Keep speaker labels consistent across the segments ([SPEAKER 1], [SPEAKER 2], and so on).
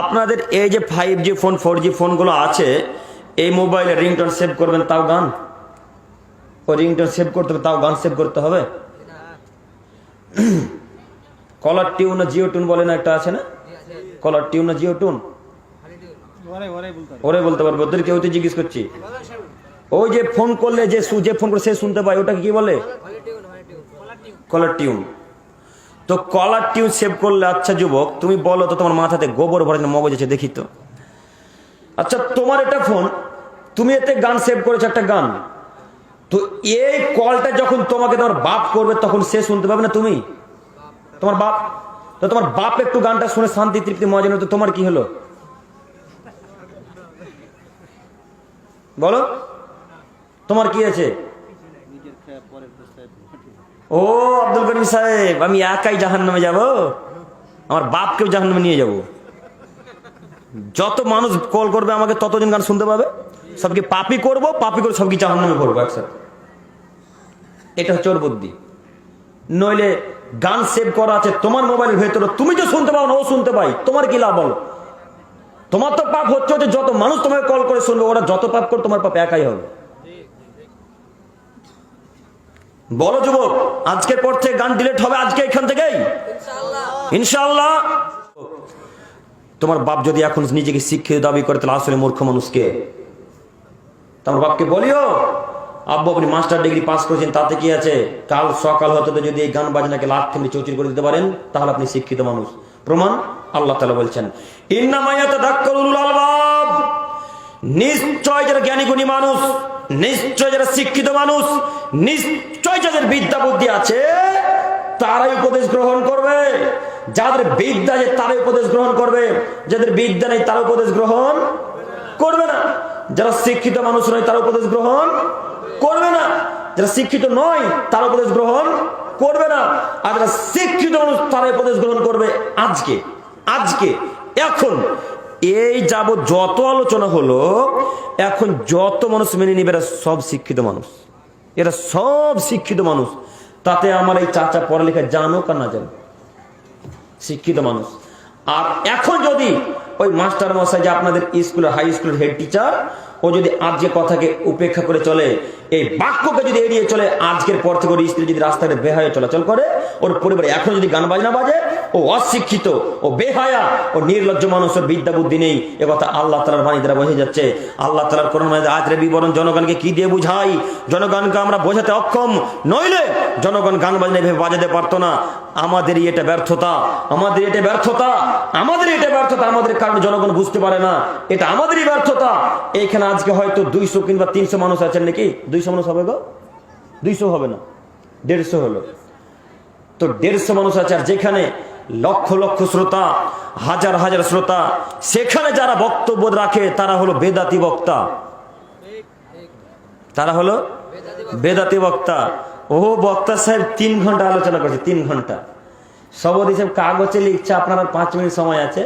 [SPEAKER 1] আপনাদের এই যে 5G ফোন 4G ফোনগুলো আছে, এই মোবাইলে রিংটোন সেভ করবেন তাও গান, ওই রিংটোন সেভ করতে হবে তাও গান সেভ করতে হবে। কলার টিউন না জিও টুন বলে না একটা আছে না, কলার টিউন না জিও টুন, ওরে বলতে পারবে, ওদের কেউ তো জিজ্ঞেস করছি। ওই যে ফোন করলে যে ফোন করে সে শুনতে পায় ওটাকে কি বলে? Caller tune. তো কলার টিউন সেভ করলে, আচ্ছা যুবক তুমি বলো তো, তোমার মাথাতে গোবর ভরে মগজ আছে দেখি তো। আচ্ছা তোমার এটা ফোন, তুমি এতে গান সেভ করেছো একটা গান, তো এই কলটা যখন তোমাকে তোমার বাপ করবে তখন সে শুনতে পাবে না তুমি? তোমার বাপ, তো তোমার বাপ একটু গানটা শুনে শান্তি তৃপ্তি মজা নেই তো তোমার কি হলো বলো? তোমার কি আছে? ও আব্দুল করিম সাহেব, আমি একাই জাহান্নামে যাব? আমার বাপকেও জাহান্নামে নিয়ে যাব? যত মানুষ কল করবে আমাকে ততদিন গান শুনতে পাবে, সবকে পাপি করবো, পাপি করে সবকে জাহান্নামে করবো একসাথে। এটা হচ্ছে ওর বুদ্ধি। নইলে গান সেভ করা আছে তোমার মোবাইলের ভেতরে, তুমি তো শুনতে পাও না, ও শুনতে পাই, তোমার কি লাভ বলো? তোমার তো পাপ হচ্ছে যে যত মানুষ তোমাকে কল করে শুনবে, ওরা যত পাপ করে তোমার পাপ একাই হবে। বলো যুবক, আজকের পর থেকে গান ডিলিট হবে, আজকে এখান থেকেই ইনশাআল্লাহ। তোমার বাপ যদি এখন নিজেকে শিক্ষিত দাবি করে তাহলে আসলে মূর্খ মানুষকে। তোমার বাপকে বলিও, আব্বু আপনি মাস্টার ডিগ্রি পাস করেছেন, তাতে কি আছে? কাল সকাল হতে যদি এই গান বাজনাকে লাখ থেকে চৌচির করে দিতে পারেন তাহলে আপনি শিক্ষিত মানুষ। প্রমাণ আল্লাহ তাআলা বলছেন, ইন্নামায়াতাদাক্কারুল আলবাব, নিশ্চয় যারা জ্ঞানী গুণী মানুষ, নিশ্চয় যারা শিক্ষিত মানুষ, নিশ্চয় যাদের বিদ্যা বুদ্ধি আছে তারাই উপদেশ গ্রহণ করবে। যাদের বিদ্যা আছে তারাই উপদেশ গ্রহণ করবে, যাদের বিদ্যা নেই তারা উপদেশ গ্রহণ করবে না। যারা শিক্ষিত মানুষ নয় তারা উপদেশ গ্রহণ করবে না, যারা শিক্ষিত নয় তারা উপদেশ গ্রহণ করবে না, আর যারা শিক্ষিত মানুষ তারা উপদেশ গ্রহণ করবে। আজকে আজকে এখন এই যাবত যত আলোচনা হলো, এখন যত মানুষ মেনে নিবে এরা সব শিক্ষিত মানুষ, এরা সব শিক্ষিত মানুষ। তাতে আমার এই চাচা পড়ালেখা জানুক আর না জানুক, শিক্ষিত মানুষ। আর এখন যদি ওই মাস্টার মশাই যে আপনাদের স্কুলের হাই স্কুলের হেড টিচার, ও যদি আজকে কথাকে উপেক্ষা করে চলে, এই বাক্যকে যদি এড়িয়ে চলে, আজকের পর থেকে ওর স্ত্রী যদি রাস্তাঘাটে বেহায়া চলাচল করে, ওর পরিবারে এখন যদি গান বাজনা বাজে, ও অশিক্ষিত, ও বেহায়া, ও নির্লজ্জ মানুষ, ওর বিদ্যা বুদ্ধি নেই, এ কথা আল্লাহ তাআলার বাণী দ্বারা বোঝা যাচ্ছে। আল্লাহ তাআলার কোরআন মাঝে আজরে বিবরণ জনগণকে কি দিয়ে বুঝাই, জনগণকে আমরা বোঝাতে অক্ষম, নইলে জনগণ গান বাজনা এভাবে বাজাতে পারতো না। আমাদেরই এটা ব্যর্থতা, আমাদের এটা ব্যর্থতা, আমাদের এটা ব্যর্থতা, আমাদের কারণে জনগণ বুঝতে পারে না, এটা আমাদেরই ব্যর্থতা। এইখানে আজকে হয়তো 200 কিংবা 300 মানুষ আছেন, নাকি 200 মানুষ হবে গো? 200 হবে না, 150 হলো। তো 150 মানুষ আছে, আর যেখানে লক্ষ লক্ষ শ্রোতা, হাজার হাজার শ্রোতা, সেখানে যারা বক্তব্য রাখে তারা হলো বেদাতি বক্তা, তারা হলো বেদাতি বক্তা। ও বক্তা সাহেব 3 ঘন্টা আলোচনা করছে, 3 ঘন্টা। সভাপতি সাহেব কাগজে লিখছে আপনার 5 মিনিট সময় আছে।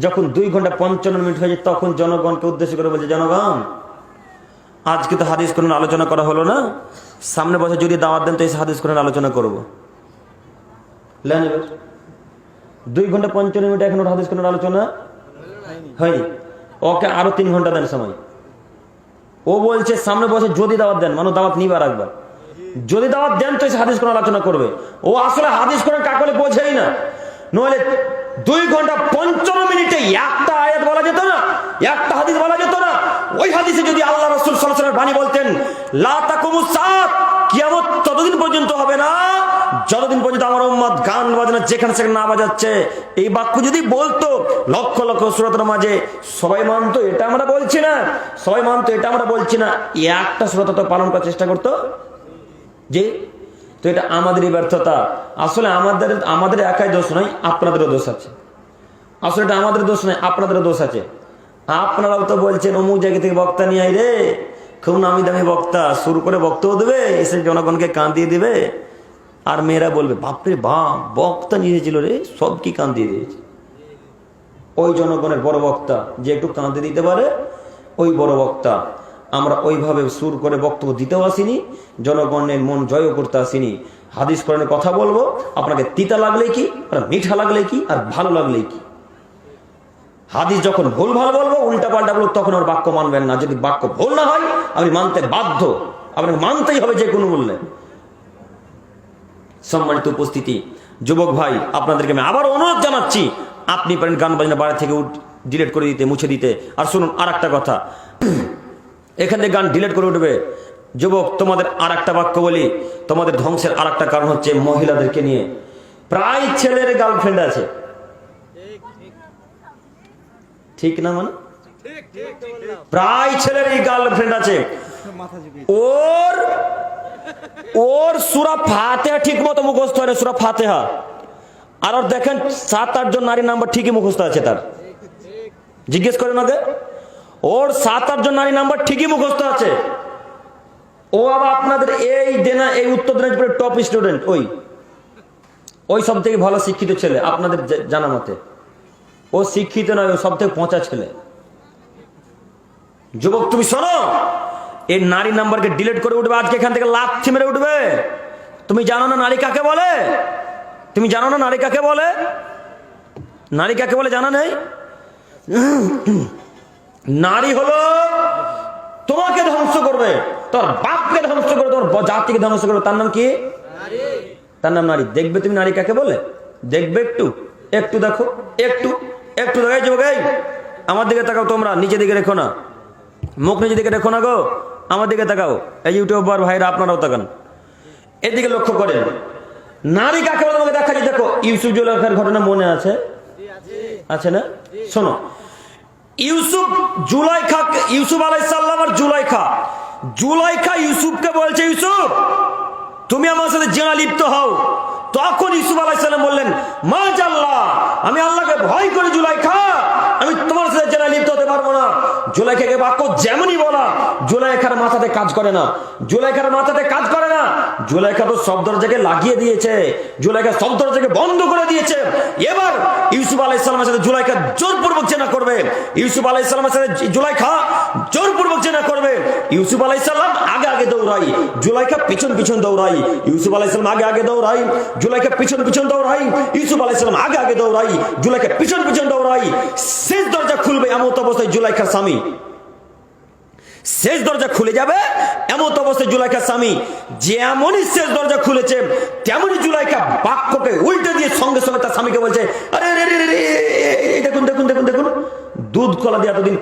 [SPEAKER 1] যখন 2 ঘন্টা 55 মিনিট হয়েছে তখন জনগণকে উদ্দেশ্য করে বলছে, জনগণ আজকে তো হাদিস কোরআন আলোচনা করা হলো না, সামনে বছর যদি দাওয়াত দেন তো এই হাদিস কোরআন আলোচনা করবো। 2 ঘন্টা 55 মিনিট এখন হাদিস কোরআন আলোচনা হয়নি, ওকে আরো 3 ঘন্টা দেন সময়। ও বলছে সামনে বছর যদি দাওয়াত দেন, মানুষ দাওয়াত নিবে আর একবার, যদি দাওয়াত দেন তো হাদিস কোরআন আলোচনা করবে। ও আসলে হাদিস কোরআন কাকলে বোঝেই না। নইলে 2 ঘন্টা 55 মিনিটে একটা আয়াত বলা যেত না, একটা হাদিস বলা যেত না। ওই হাদিসে যদি আল্লাহ রাসূল সাল্লাল্লাহু আলাইহি ওয়াসাল্লাম বাণী বলতেন, লা তাকুমুস সাআত, কিয়ামত ততদিন পর্যন্ত হবে না যতদিন পর্যন্ত আমার উম্মত গান বাজনা যেখানে সেখানে না বাজাচ্ছে। এই বাক্য যদি বলতো লক্ষ লক্ষ শ্রোতার মাঝে সবাই মানতো, এটা আমরা বলছি না, সবাই মানতো এটা আমরা বলছি না, একটা শ্রোতা তো পালন করার চেষ্টা করতো যে। তো এটা আমাদেরই ব্যর্থতা। আসলে আমাদের একাই দোষ নয়, আপনাদেরও দোষ আছে। আসলে এটা আমাদের দোষ নয়, আপনাদেরও দোষ আছে। আপনারাও তো বলছেন অমুক জায়গা থেকে বক্তা নিয়ে আই রে, খুব নামি দামি বক্তা, শুরু করে বক্তব্য দেবে, এসে জনগণকে কান দিয়ে দিবে। আর মেয়েরা বলবে, বাপরে বাপ বক্তা নিয়েছিল রে, সব কি কান দিয়ে দিয়েছে। ওই জনগণের বড় বক্তা যে একটু কাঁদতে দিতে পারে, ওই বড় বক্তা। আমরা ওইভাবে সুর করে বক্তব্য দিতেও আসিনি, জনগণের মন জয় করতে আসিনি। হাদিস কোরআনের কথা বলবো, আপনাকে তিতা লাগলে কি, আর মিঠা লাগলে কি, আর ভালো লাগলে কি। হাদিস যখন ভুল ভাল বলবো, উল্টা পাল্টা বলবো, তখন ওর বাক্য মানবেন না। যদি বাক্য ভুল না হয় আপনি মানতে বাধ্য, আপনাকে মানতেই হবে যে কোনো মূল্যে। সম্মানিত উপস্থিতি, যুবক ভাই, আপনাদেরকে আমি আবার অনুরোধ জানাচ্ছি, আপনি পারেন গান বাজনা বাড়ি থেকে ডিলিট করে দিতে, মুছে দিতে। আর শুনুন আর একটা কথা, এখান থেকে গান ডিলিট করে উঠবে। যুবক, তোমাদের আর একটা বাক্য বলি, তোমাদের ধ্বংসের আর একটা কারণ হচ্ছে মহিলাদেরকে নিয়ে। প্রায় ছেলের গার্লফ্রেন্ড আছে, ঠিক না? মানে প্রায় ছেলের এই গার্লফ্রেন্ড আছে, ওর সূরা ফাতিহা ঠিক মতো মুখস্থ হয় না, সূরা ফাতিহা। আর ওর দেখেন 7-8 জন নারী নাম্বার ঠিকই মুখস্থ আছে তার। জিজ্ঞেস করেন আগে, ওর 7-8 জন নারী নাম্বার ঠিকই মুখস্থ আছে। ও আবার আপনাদের এই উত্তর দিনাজপুরের টপ স্টুডেন্ট, ওই সব থেকে ভালো শিক্ষিত ছেলে আপনাদের জানা মতে। ও শিক্ষিত নয়, ও সব থেকে পচা ছেলে। যুবক তুমি শোনো, এই নারী নাম্বারকে ডিলিট করে উঠবে আজকে, এখান থেকে লাথি মেরে উঠবে। তুমি জানো না নারী কাকে বলে? তুমি জানো না নারী কাকে বলে? নারী কাকে বলে জানা নেই? নারী হলো তোমাকে ধ্বংস করবে, তোর বাপকে ধ্বংস করবে, তোর জাতিকে ধ্বংস করবে। তার নাম কি? তার নাম নারী। দেখবে তুমি নারী কাকে বলে? দেখবে, একটু দেখো, একটু দেখো। যুবক, আমার দিকে তাকাও, তোমরা নিচে দিকে রেখো না, মুখ নিচে দিকে রেখো না গো, আমার দিকে তাকাও। এই ইউটিউবার ভাইরা আপনারাও তাকান, এদিকে লক্ষ্য করেন। নারী কাকে বলে তোমাকে দেখা যায়। দেখো, ইউসুফ জুলাইখার ঘটনা মনে আছে? আছে না? শোনো, ইউসুফ আলাইহিস সালাম আর জুলাইখা ইউসুফকে বলছে, ইউসুফ তুমি আমার সাথে জিনা লিপ্ত হও। তখন ইউসুফ আলাইহিস সালাম বললেন, মাশাআল্লাহ, আমি আল্লাহকে ভয় করি জুলাইখা, আমি তোমার সাথে জিনা লিপ্ত হতে পারবো না। জুলাইখাকে বাক্য যেমনই বলা, জুলাইখার মাথাতে কাজ করে না। জুলাইখা তো সব দরজাকে লাগিয়ে দিয়েছে, জুলাইখা সব দরজাকে বন্ধ করে দিয়েছে। এবার ইউসুফ আলাইহিস সালামের সাথে জুলাইখা জোরপূর্বক জিনা করবে। ইউসুফ আলাইহিস সালামের সাথে জুলাইখা জোরপূর্বক জিনা করবে। ইউসুফ আলাইহিস সালাম আগে দৌড়াই, জুলাইখা পিছন দৌড়াই। ইউসুফ আলাইহিস সালাম আগে দৌড়াই, জুলাইখা পিছন দৌড়াই। ইউসুফ আলাইহিস সালাম আগে দৌড়াই, জুলাইখা পিছন দৌড়াই। শেষ দরজা খুলবে এমন অবস্থায় জুলাইখার স্বামী, শেষ দরজা খুলে যাবে এমন অবস্থায় জুলাইখার স্বামী যেমনই শেষ দরজা খুলেছে, তেমনই জুলাইখা বাক্যকে উল্টে দিয়ে সঙ্গে সঙ্গে তার স্বামীকে বলছে, আরে দেখুন, দুধ কলা দিয়ে এতদিন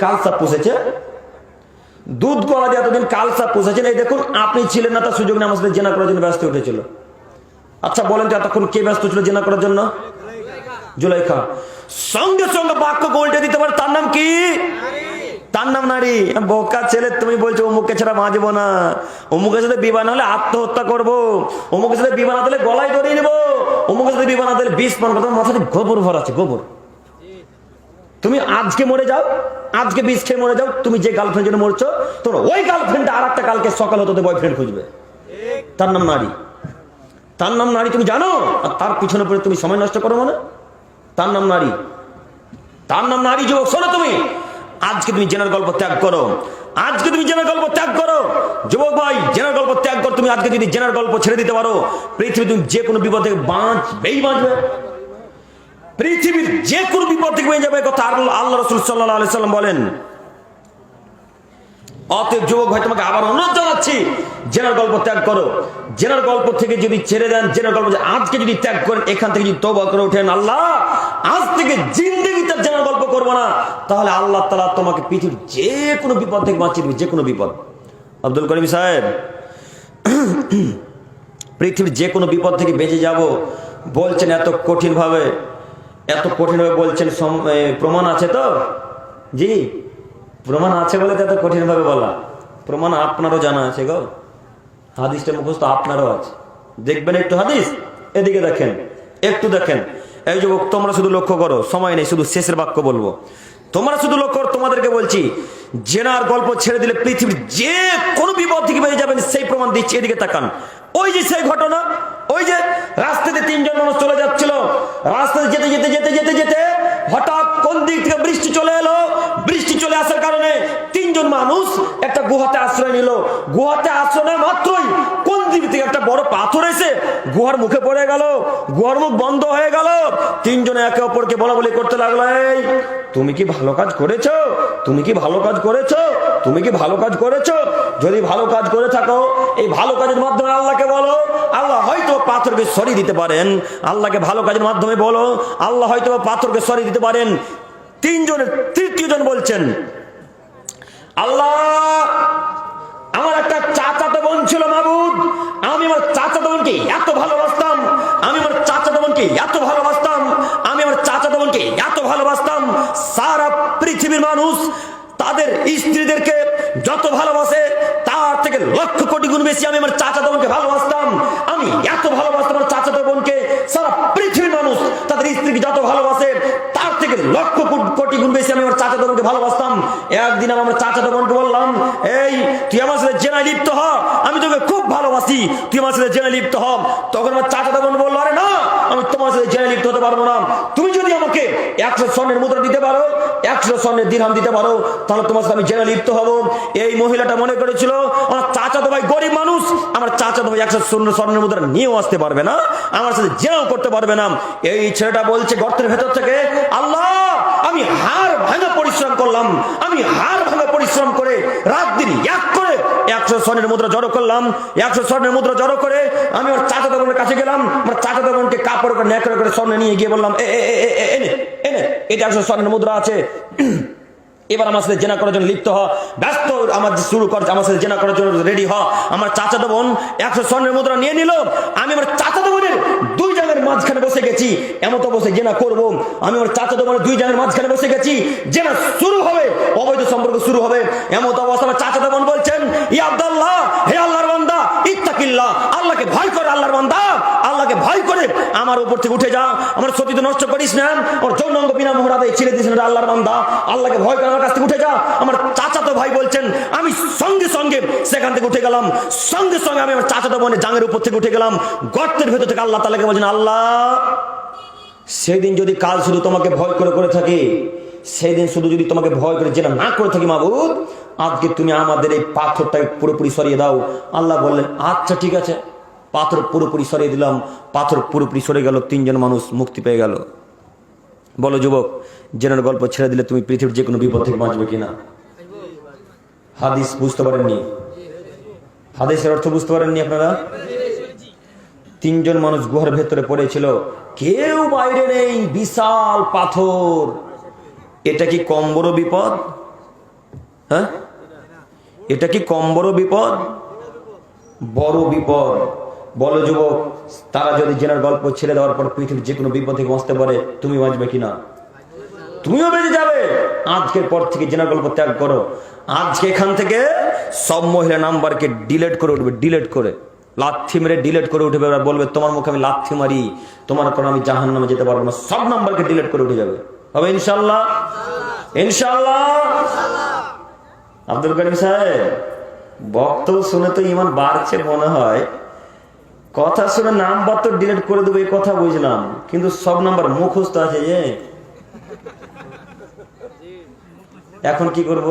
[SPEAKER 1] কালসাপ পুষেছেন, এই দেখুন আপনি ছিলেন না, তার সুযোগ নিয়ে আমার সাথে জেনা করার জন্য ব্যস্ত উঠেছিল। আচ্ছা বলেন তো এতক্ষণ কে ব্যস্ত ছিল জেনা করার জন্য? জুলাইখা। সঙ্গে সঙ্গে বাক্য উল্টে দিতে পারে, তার নাম কি? তার নাম নারী। বোকা ছেলে, তুমি বলছো অমুককে ছাড়া বাঁচবো না, অমুকের সাথে বিবাহ না হলে আত্মহত্যা করবো, অমুকের সাথে বিবাহ না হলে গলায় ধরিয়ে নেবো, অমুকের সাথে বিবাহ না হলে বিষ পান করবো। মাথাতে গোবর ভর আছে, গোবর। তুমি আজকে মরে যাও, আজকে বিষ খেয়ে মরে যাও, তুমি যে গার্লফ্রেন্ড জন্য মরছো, তোমার ওই গার্লফ্রেন্ড আর একটা কালকে সকাল হতে বয়ফ্রেন্ড খুঁজবে। তার নাম নারী। তুমি জানো? আর তার পিছনে পড়ে তুমি সময় নষ্ট করো মানে? তার নাম নারী। যুবক শোনো, তুমি আজকে তুমি জেনার গল্প ত্যাগ করো, যুবক ভাই, জেনার গল্প ত্যাগ করো। তুমি আজকে যদি জেনার গল্প ছেড়ে দিতে পারো, পৃথিবী তুমি যে কোনো বিপদ থেকে বাঁচবে। পৃথিবীর যে কোনো বিপদ থেকে বেঁচে যাবে, কথা আল্লাহ রাসূল সাল্লাল্লাহু আলাইহি সাল্লাম বলেন। অতএব যুবক ভাই, তোমাকে আবার অনুরোধ জানাচ্ছি, জেনার গল্প ত্যাগ করো। জেনার গল্প থেকে যদি ছেড়ে দেন, জেনার গল্প আজকে যদি ত্যাগ করেন, এখান থেকে যদি তওবা করে ওঠেন, আল্লাহ আজ থেকে জিন্দেগিতে জেনার গল্প করবো না, তাহলে আল্লাহ তাআলা তোমাকে পৃথিবীর যে কোনো বিপদ থেকে বাঁচিয়ে দিবে, যে কোনো বিপদ। আব্দুল করিম সাহেব, পৃথিবীর যে কোনো বিপদ থেকে বেঁচে যাব বলছেন, এত কঠিন ভাবে বলছেন, প্রমাণ আছে তো? জি, প্রমাণ আছে বলে তো এত কঠিন ভাবে বলা। প্রমাণ আপনারও জানা আছে গো, হাদিসটা মুখস্থ আপনারও আছে। দেখবেন একটু হাদিস, এদিকে দেখেন, একটু দেখেন। এই যুবক, তোমরা শুধু লক্ষ্য করো, সময় নেই, শুধু শেষের বাক্য বলবো। তোমরা শুধু লক্ষ্য করো, তোমাদেরকে বলছি, জেনার গল্প ছেড়ে দিলে পৃথিবীর যে কোনো বিপদ থেকে বেরিয়ে যাবেন, সেই প্রমাণ দিচ্ছি। এদিকে তাকান, ওই যে সেই ঘটনা, ওই যে রাস্তাতে 3 জন মানুষ চলে যাচ্ছিল, রাস্তাতে যেতে হঠাৎ কোন দিক থেকে বৃষ্টি চলে এলো। বৃষ্টি চলে আসার কারণে 3 জন তিনজন মানুষ একটা গুহাতে আশ্রয় নিল। গুহাতে আশ্রয় নেওয়া মাত্রই কোন দিক থেকে একটা বড় পাথর এসে গুহার মুখে পড়ে গেল, গুহার মুখ বন্ধ হয়ে গেল। তিনজনে একে অপরকে বলা বলি করতে লাগলো, এই তুমি কি ভালো কাজ করেছো? তুমি কি ভালো কাজ করেছো? তুমি কি ভালো কাজ করেছো? যদি ভালো কাজ করে থাকো এই ভালো কাজের মাধ্যমে আল্লাহকে বলো, আল্লাহ হয়তো পাথরকে সরিয়ে দিতে পারেন। আল্লাহকে ভালো কাজের মাধ্যমে বলো, আল্লাহ হয়তো পাথরকে সরিয়ে দিতে পারেন। তিনজনের তৃতীয় জন বলছেন, আল্লাহ আমার একটা চাচাতো বোন ছিল মাবুদ, আমি আমার চাচাতো বোনকে এত ভালোবাসতাম, আমি আমার চাচাতো বোনকে এত ভালোবাসতাম, আমি আমার চাচাতো বোনকে এত ভালোবাসতাম। সারা পৃথিবীর মানুষ তাদের স্ত্রীদেরকে যত ভালোবাসে তার থেকে লক্ষ কোটি গুণ বেশি আমি আমার চাচাতো বোনকে ভালোবাসতাম। আমি এত ভালোবাসতাম আমার চাচাতো বোনকে, সারা পৃথিবীর মানুষ তাদের স্ত্রীকে যত ভালোবাসে তার থেকে লক্ষ কোটি গুণ বেশি আমি আমার চাচাতো বোনকে ভালোবাসতাম। একদিন আমি আমার চাচাতো বোনকে বললাম, এই তুই আমার সাথে জেনায় লিপ্ত হ, আমি তোকে খুব ভালোবাসি, তুই আমার সাথে জেনায় লিপ্ত হ। তখন আমার চাচাতো বোন বললো, আরে না, আমি তোমার সাথে জেনায় লিপ্ত হতে পারবো না। তুমি যদি আমাকে 100 স্বর্ণের মুদ্রা দিতে পারো, 100 স্বর্ণের দিরহাম দিতে পারো, তাহলে তোমার সাথে আমি জেনায় লিপ্ত হব। এই মহিলাটা মনে করেছিল আমার চাচাতো ভাই গরিব মানুষ, আমার চাচাতো ভাই 100 স্বর্ণের মুদ্রা নিয়েও আসতে পারবে না, আমার সাথে জেনাও করতে পারবে না। এই ছেলেটা বলছে গর্তের ভেতর থেকে, আল্লাহ আমি হাড় ভাঙা পরিশ্রম করলাম, আমি হাড় ভাঙা পরিশ্রম করে রাত দিন এক করে 100 স্বর্ণের মুদ্রা জড়ো করলাম। 100 স্বর্ণের মুদ্রা জড়ো করে আমি আমার চাচাতো বোনের কাছে গেলাম, আমার চাচাতো বোনকে কাপড় করে ন্যাকড়া করে স্বর্ণ নিয়ে গিয়ে বললাম, এনে এনে এটা 100 স্বর্ণের মুদ্রা আছে, এবার আমার সাথে জেনা করার জন্য লিপ্ত হ, ব্যস্ত আমার শুরু কর, আমার সাথে জেনা করার জন্য রেডি হ। আমার চাচাতো বোন 100 স্বর্ণের মুদ্রা নিয়ে নিল। আমি আমার চাচাতো বোনের 2 জায়গার মাঝখানে বসে গেছি, এমতো বসে জেনা করব। আমি আমার চাচাতো বোনের 2 জায়গার মাঝখানে বসে গেছি, জেনা শুরু হবে, অবৈধ সম্পর্ক শুরু হবে। এমতো অবস্থা আমার চাচাতো বোন বলছেন, ইয়া আব্দুল্লাহ, হে আল্লাহর বান্দা, ইত্তাকিল্লাহ, আল্লাহকে ভয় করে, আল্লাহর বান্দা আল্লাহকে ভয় করে আমার উপর থেকে উঠে যা, আমার সতীত্ব নষ্ট করিস না, ওর যৌনাঙ্গ বিনা মুহরাতে ছেড়ে দিস না, আল্লাহর বান্দা আল্লাহকে ভয় করে কাছ থেকে উঠে যা। আমার চাচাতো ভাই বলছেন, আমি সঙ্গে সঙ্গে সেখান থেকে উঠে গেলাম, সঙ্গে সঙ্গে আমি আমার চাচাতো বোনের জাঙের উপর থেকে উঠে গেলাম। গর্তের ভেতর থেকে আল্লাহ তাআলাকে বলছেন, আল্লাহ সেদিন যদি কাল শুধু তোমাকে ভয় করে করে থাকি, সেদিন শুধু যদি তোমাকে ভয় করে জেনা না করে থাকি মাবুদ, আজকে তুমি আমাদের এই পাথরটাকে পুরোপুরি সরিয়ে দাও। আল্লাহ বললেন, আচ্ছা ঠিক আছে, পাথর পুরোপুরি সরিয়ে দিলাম। পাথর পুরোপুরি সরে গেল, 3 জন মানুষ মুক্তি পেয়ে গেল। বলো যুবক, জেনার গল্প ছেড়ে দিলে তুমি পৃথিবীর যে কোনো বিপদ থেকে বাঁচবে কিনা? হাদিস বুঝতে পারেননি? হাদিসের অর্থ বুঝতে পারেননি আপনারা? 3 জন মানুষ গুহার ভেতরে পড়েছিল, কেউ বাইরে নেই, বিশাল পাথর। এটা কি কম বড় বিপদ? হ্যাঁ, এটা কি কম বড় বিপদ? বড় বিপদ। বলো যুবক, তারা যদি জেনার গল্প ছেড়ে দেওয়ার পর পৃথিবীর যে কোনো বিপদ থেকে বাঁচতে পারে, তুমি বাঁচবে কিনা? তুমিও বেঁচে যাবে। আজকের পর থেকে জেনার গল্প ত্যাগ করো। আজকে এখান থেকে সব মহিলা নাম্বারকে ডিলিট করে উঠবে, ডিলিট করে লাথি মেরে ডিলিট করে উঠবে, আর বলবে তোমার মুখে আমি লাথি মারি, তোমার কারণে আমি জাহান্নামে যেতে পারবো না। সব নাম্বারকে ডিলিট করে উঠে যাবে, হবে ইনশাআল্লাহ? ইনশাআল্লাহ। আব্দুল করিম সাহেব, বক্তব্য শুনে তো ইমান বাড়ছে মনে হয়, কথা শুনে নাম্বার তো ডিলিট করে দেবো এই কথা বুঝলাম, কিন্তু সব নাম্বার মুখস্থ আছে যে, এখন কি করব?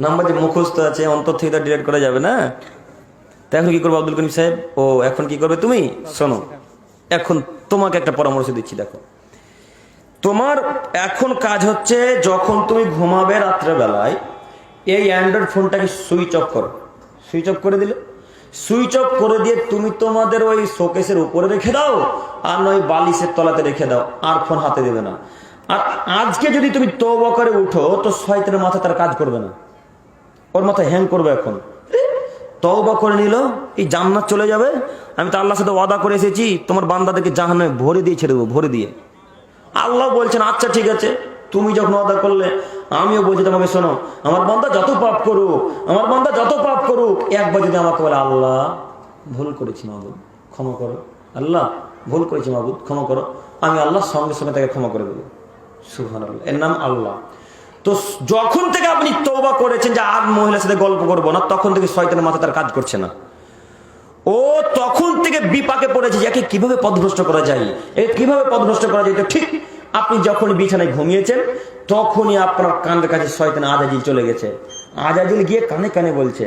[SPEAKER 1] নাম্বার যে মুখস্থ আছে অন্তর থেকে তো ডিলিট করা যাবে না, তা এখন কি করবো আব্দুল করিম সাহেব? ও এখন কি করবে তুমি? শোনো, এখন তোমাকে একটা পরামর্শ দিচ্ছি। দেখো, তোমার এখন কাজ হচ্ছে, যখন তুমি ঘুমাবে রাত্রে বেলায়, এই অ্যান্ড্রয়েড ফোনটাকে সুইচ অফ করো। সুইচ অফ করে দিলে, সুইচ অফ করে দিয়ে তুমি তোমাদের ওই শোকেসের উপরে রেখে দাও, আর নয় বালিশের তলাতে রেখে দাও, আর ফোন হাতে দেবে না। আর আজকে যদি তুমি তওবা করে উঠো, তো শয়তানের মাথা তার কাজ করবে না, ওর মাথায় হ্যাং করবে। এখন তওবা করে নিল, এই জান্নাত চলে যাবে। আমি তো আল্লাহর সাথে ওয়াদা করে এসেছি, তোমার বান্দাদেরকে জাহান্নামে ভরে দিয়ে ছেড়ে দেবো, ভরে দিয়ে। আল্লাহ বলছেন, আচ্ছা ঠিক আছে, তুমি যখন ওয়াদা করলে, আমিও বলছি তোমাকে, শোনো, আমার বান্দা যত পাপ করুক, আমার বান্দা যত পাপ করুক, একবার যদি আমাকে বলে, আল্লাহ ভুল করেছি মাবুদ ক্ষমা করো, আল্লাহ ভুল করেছি মাবুদ ক্ষমা করো, আমি আল্লাহ সঙ্গে সঙ্গে তাকে ক্ষমা করে দেবো। সুবহানাল্লাহ, এর নাম আল্লাহ। তো যখন থেকে আপনি তওবা করেছেন যে আর মহিলার সাথে গল্প করবো না, তখন থেকে শয়তানের মাথা তার কাজ করছে না। ও তখন থেকে বিপাকে পড়েছে যে একে কিভাবে পথভ্রষ্ট করা যায়, একে কিভাবে পথভ্রষ্ট করা যায়। তো ঠিক আপনি যখন বিছানায় ঘুমিয়েছেন তখনই আপনার কানের কাছে শয়তান আজাজিল চলে গেছে। আজাজিল গিয়ে কানে কানে বলছে,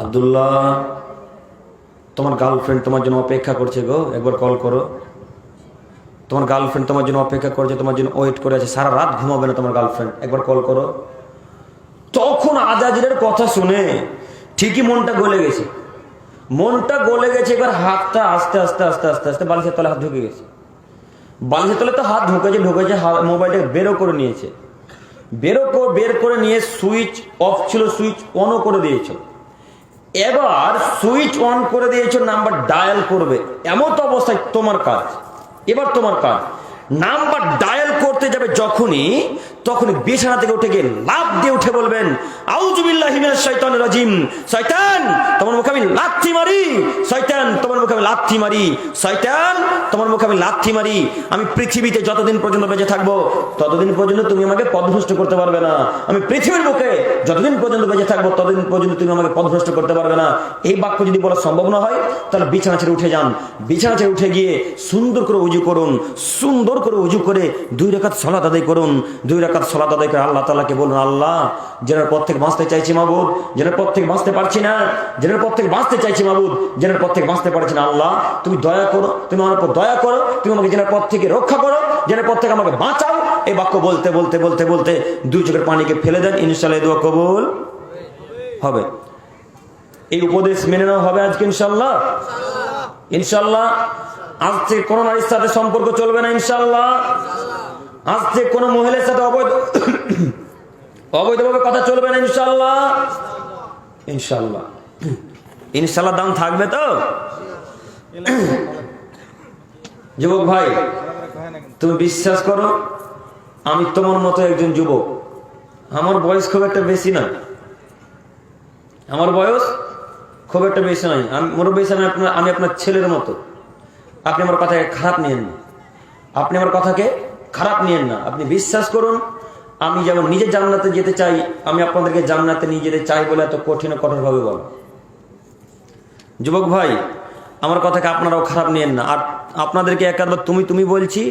[SPEAKER 1] আব্দুল্লাহ, তোমার গার্লফ্রেন্ড তোমার জন্য অপেক্ষা করছে গো, একবার কল করো। তোমার গার্লফ্রেন্ড তোমার জন্য অপেক্ষা করছে, তোমার জন্য ওয়েট করে আছে, সারা রাত ঘুমাবে না তোমার গার্লফ্রেন্ড, একবার কল করো। তখন আজাজিলের কথা শুনে ঠিকই মনটা গলে গেছে, মনটা গলে গেছে। এবার হাতটা আস্তে আস্তে আস্তে আস্তে আস্তে বালিশের তলে হাত ঢুকে গেছে। বালিশের তলে তো হাত ঢুকেছে, মোবাইলটা বেরো করে নিয়েছে। বের করে নিয়ে সুইচ অফ ছিল, সুইচ অনও করে দিয়েছে। এবার সুইচ অন করে দিয়েছো, নাম্বার ডায়াল করবে, এমন তো অবস্থায় তোমার কাজ। এবার তোমার কাজ, নাম্বার ডায়াল করতে যাবে যখনই, তখনই বিছানা থেকে উঠে গিয়ে লাফ দিয়ে উঠে বলবেন, আউযু বিল্লাহি মিনাশ শাইতানির রাজিম। শয়তান, তোমার মুখে আমি লাথি মারি। শয়তান, তোমার মুখে আমি লাথি মারি। শয়তান, তোমার মুখে আমি লাথি মারি। আমি পৃথিবীতে যতদিন পর্যন্ত বেঁচে থাকবো ততদিন পর্যন্ত তুমি আমাকে পথভ্রষ্ট করতে পারবে না। আমি পৃথিবীর বুকে যতদিন পর্যন্ত বেঁচে থাকবো ততদিন পর্যন্ত তুমি আমাকে পথভ্রষ্ট করতে পারবে না। এই বাক্য যদি বলা সম্ভব না হয় তাহলে বিছানা ছেড়ে উঠে যান। বিছানা ছেড়ে উঠে গিয়ে সুন্দর করে উজু করুন। সুন্দর করে উজু করে 2 রাকাত সালাত আদায় করুন। 2 রাকাত সালাত আদায় করে আল্লাহ তাআলাকে বলুন, আল্লাহ, জেনার পথ থেকে বাঁচতে চাইছি মাবুদ, জেনার পথ থেকে বাঁচতে পারছি না, জেনার পথ থেকে বাঁচতে চাইছি মাবুদ, জেনার পথ থেকে বাঁচতে পারছি না। আল্লাহ, তুমি দয়া করো, তুমি আমার উপর দয়া করো, তুমি আমাকে জেনার পথ থেকে রক্ষা করো, জেনার পথ থেকে আমাকে বাঁচাও। এই বাক্য বলতে বলতে বলতে বলতে 2 চোখের পানিকে ফেলে দেন, ইনশাআল্লাহ এই দোয়া কবুল হবে। এই উপদেশ মেনে নেওয়া হবে আজকে ইনশাআল্লাহ। ইনশাআল্লাহ আজ থেকে কোনো নারীর সাথে সম্পর্ক চলবে না ইনশাআল্লাহ। আজ থেকে কোনো মহিলার সাথে অবৈধভাবে কথা চলবে না ইনশাআল্লাহ। ইনশাআল্লাহ ইনশাআল্লাহ দাম থাকবে তো? যুবক ভাই, তুমি বিশ্বাস করো, আমি তোমার মতো একজন যুবক। আমার বয়স খুব একটা বেশি না, আমার বয়স খুব একটা বেশি নাই। আমি মুরব্বী হিসাবে আমি আপনার ছেলের মতো। আপনি আমার কথাকে খারাপ নিয়েন না, আপনি আমার কথাকে খারাপ নিয়েন না। আপনি বিশ্বাস করুন, আমি যেমন নিজে জান্নাতে যেতে চাই, আমি আপনাদেরকে জান্নাতে নিয়ে যেতে চাই বলে এত কঠিন কঠোর ভাবে বলো। যুবক ভাই, আমার কথাকে আপনারাও খারাপ নিয়েন না। আর আপনাদেরকে একবার তুমি তুমি বলছি,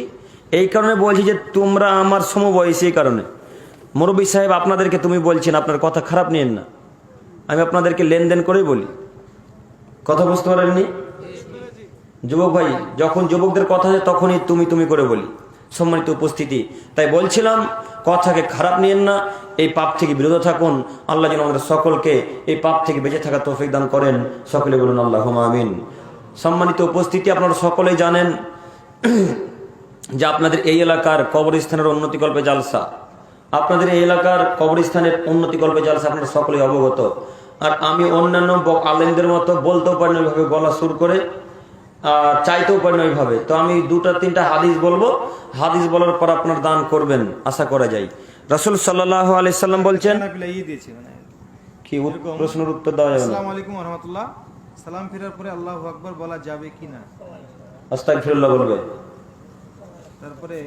[SPEAKER 1] এই কারণে বলছি যে তোমরা আমার সমবয়সী। এই কারণে মুরব্বী সাহেব আপনাদেরকে তুমি বলছেন, আপনার কথা খারাপ নিয়েন না। আমি আপনাদেরকে লেনদেন করেই বলি, কথা বুঝতে পারেননি? যুবক ভাই, যখন যুবকদের কথা হয় তখনই তুমি তুমি করে বলি। সম্মানিত উপস্থিতি, তাই বলছিলাম কথাকে খারাপ নিয়েন না, এই পাপ থেকে বিরত থাকুন। আল্লাহ যেন আমাদের সকলকে এই পাপ থেকে বেঁচে থাকার তৌফিক দান করেন। সকলে বলুন আল্লাহুম্মা আমিন। সম্মানিত উপস্থিতি, আপনারা সকলেই জানেন যে আপনাদের এই এলাকার কবরস্থানের উন্নতিকল্পে জালসা, আপনাদের এই এলাকার কবরস্থানের উন্নতিকল্পে জালসা আপনারা সকলেই অবগত। আর আমি অন্যান্য আলেমদের মতো বলতেও পারি না ওইভাবে গলা সুর করে, চাইতেও পারি না ওইভাবে। তো আমি 2-3টা হাদিস বলবো, হাদিস বলার পর আপনার দান করবেন আশা করা যায়। রাসূল সাল্লাল্লাহু আলাইহি সাল্লাম বলছেন, কি প্রশ্নের উত্তর দেওয়া যাবে না?
[SPEAKER 2] আসসালামু আলাইকুম ওয়া রাহমাতুল্লাহ। সালাম ফেরার পরে আল্লাহু আকবার বলা যাবে কিনা?
[SPEAKER 1] আস্তাগফিরুল্লাহ বলবে।
[SPEAKER 2] তারপরে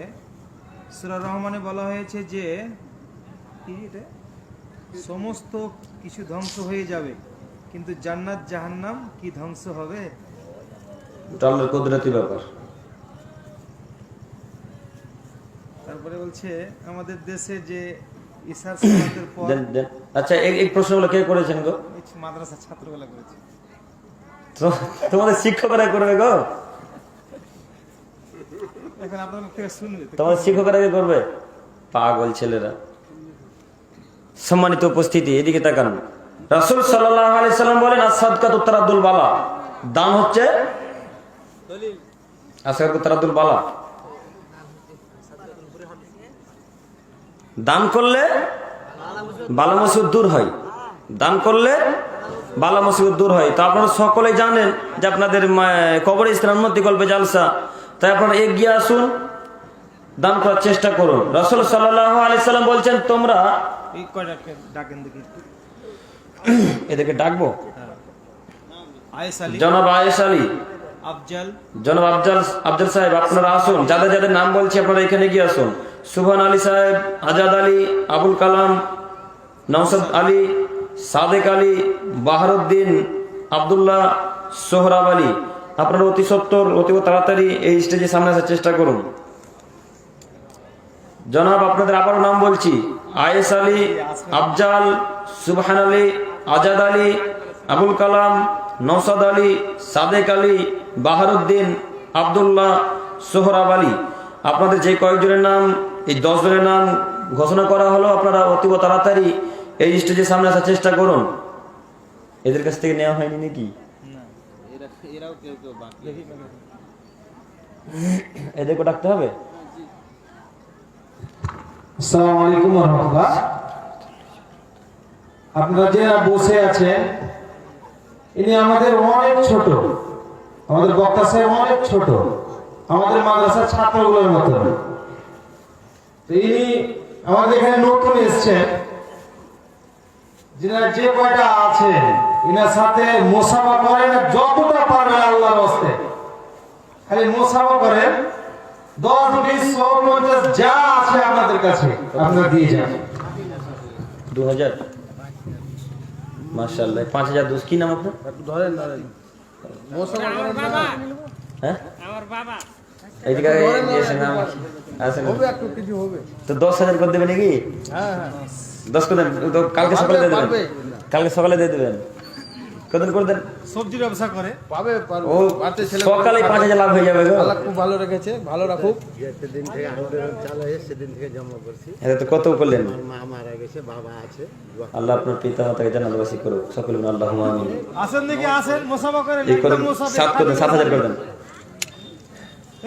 [SPEAKER 2] সূরা রহমানে বলা হয়েছে যে কি এটা সমস্ত কিছু ধ্বংস হয়ে যাবে, কিন্তু জান্নাত জাহান্নাম কি ধ্বংস হবে?
[SPEAKER 1] এটা আল্লাহর কুদরতি ব্যাপার।
[SPEAKER 2] তারপরে বলছে আমাদের দেশে যে ইশার সালাতের পর,
[SPEAKER 1] আচ্ছা এই প্রশ্নগুলো কে করেছেন গো?
[SPEAKER 2] মাদ্রাসা ছাত্রগুলো করেছে।
[SPEAKER 1] তোমাদের শিক্ষকরা করবে গো?
[SPEAKER 2] এখন আপনাদের থেকে শুনবে,
[SPEAKER 1] তোমাদের শিক্ষকরা কে করবে? পাগল ছেলেরা। সম্মানিত উপস্থিতি, এদিকে তাকান। রাসূল সাল্লাল্লাহু আলাইহি সাল্লাম বলেন, আস-সাদকাতু তারাদ্দুল বালা, দান হচ্ছে আস-সাদকাতু তারাদ্দুল বালা। দান করলে বালা মুসিবত দূর হয়, দান করলে বালা মুসিবত দূর হয়। তো আপনারা সকলেই জানেন যে আপনাদের কবরস্থান উন্নতিকল্পে জালসা, তাই আপনারা এগিয়ে আসুন, দান করার চেষ্টা করুন। রাসূল সাল্লাল্লাহু আলাইহি সাল্লাম বলছেন, তোমরা
[SPEAKER 2] এই কয়টাকে ডাকেন দেখি একটু,
[SPEAKER 1] এদেরকে ডাকবো।
[SPEAKER 2] আয়েশ আলী,
[SPEAKER 1] জনাব আয়েশ আলী,
[SPEAKER 2] আফজাল,
[SPEAKER 1] জনাব আফজাল সাহেব, আপনারা আসুন। যাদের যাদের নাম বলছি আপনারা এখানে গিয়ে আসুন। সুবহান আলী সাহেব, আজাদ আলী, আবুল কালাম, নওশাদ আলী, সাদেক আলী, বাহারুদ্দিন, আব্দুল্লাহ, সোহরাব আলী, আপনারা অতি সত্বর অতি তাড়াতাড়ি এই স্টেজের সামনে আসার চেষ্টা করুন। জনাব, আপনাদের আবারও নাম বলছি: আয়েস আলী, আফজাল, সুবহান আলী, আজাদ আলী, আবুল কালাম, নওসাদ আলী, সাদেক আলী, বাহারুদ্দিন, আব্দুল্লাহ, সোহরাব আলী। আপনাদের যে কয়েকজনের নাম, এই 10 জনের নাম ঘোষণা করা হলো, আপনারা অতি তাড়াতাড়ি এই স্টেজের সামনে আসার চেষ্টা করুন। এদের কাছ থেকে নেওয়া হয়নি নাকি? এদেরকে ডাকতে হবে।
[SPEAKER 3] আসসালামু আলাইকুম ওয়া রাহমাতুল্লাহ। আপনারা যারা বসে আছেন, ইনি আমাদের অনেক ছোট, আমাদের বক্তা সাহেব অনেক ছোট, আমাদের মাদ্রাসার ছাত্রগুলোর মতো। তো ইনি আমাদের এখানে নতুন এসেছেন। যিনি যে কয়টা আছেন ইনার সাথে মুসাফা করেন, যতটা পারবেন আল্লাহর রাস্তে খালি মুসাফা করেন। 10, 20, 100, 50 যা আছে আপনাদের কাছে আপনারা দিয়ে যান।
[SPEAKER 1] 2000, মাশাআল্লাহ। 5000 দোষ। কি নাম আপনার?
[SPEAKER 4] ধরেন
[SPEAKER 1] হ্যাঁ,
[SPEAKER 4] আমার বাবা
[SPEAKER 1] এইদিকে দিয়েছেন নাম আছেন
[SPEAKER 4] হবে, একটু কিছু হবে।
[SPEAKER 1] তো 10,000 করে দেবেন নাকি?
[SPEAKER 4] হ্যাঁ হ্যাঁ
[SPEAKER 1] 10 করে দেন। তো কালকে সকালে দিয়ে দেবেন,
[SPEAKER 4] পারবে।
[SPEAKER 1] কালকে সকালে দিয়ে দেবেন। কতদিন করে দেন?
[SPEAKER 2] সবজির ব্যবসা করে।
[SPEAKER 4] পাবে পারবে।
[SPEAKER 1] ও
[SPEAKER 4] বাড়তে ছেলে
[SPEAKER 1] সকালে 5000 লাভ হয়ে যাবে গো।
[SPEAKER 4] আল্লাহ খুব ভালো রেখেছে, ভালো রাখুক।
[SPEAKER 5] যেদিন থেকে আন্দোলন চালু হয়েছে সেদিন থেকে জমা করছি।
[SPEAKER 1] এটা তো কত করলেন?
[SPEAKER 5] আমার মা মারা গেছে, বাবা আছে।
[SPEAKER 1] আল্লাহ আপনার পিতা মাতাকে জান্নাতবাসী করুক। সকলে বলুন আল্লাহুম্মা আমিন।
[SPEAKER 2] আসেন দেখি, আসেন মুসাফা করেন।
[SPEAKER 1] এই করেন,
[SPEAKER 2] একদম মুসাফা।
[SPEAKER 1] 7 করে দেন, 7000 করে দেন।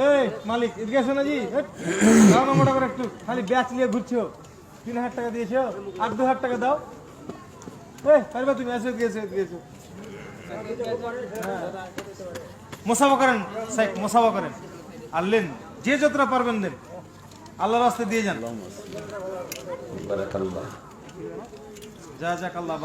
[SPEAKER 2] এই মালিক, এদিকে আসো না জি। দাও না মোটা করে একটু, খালি ব্যাচ নিয়ে ঘুরছো। 3000 টাকা দিয়েছো, আর 2000 টাকা দাও। এই পারবে তুমি? এসো গিয়েছো গিয়েছো। মুসাফা করেন সাহেব, মুসাফা করেন। আর লেন, যে যতটা পারবেন দেন, আল্লাহর রাস্তায় দিয়ে যান।
[SPEAKER 1] বারাকাল্লাহ।
[SPEAKER 2] যা যাক আল্লাহ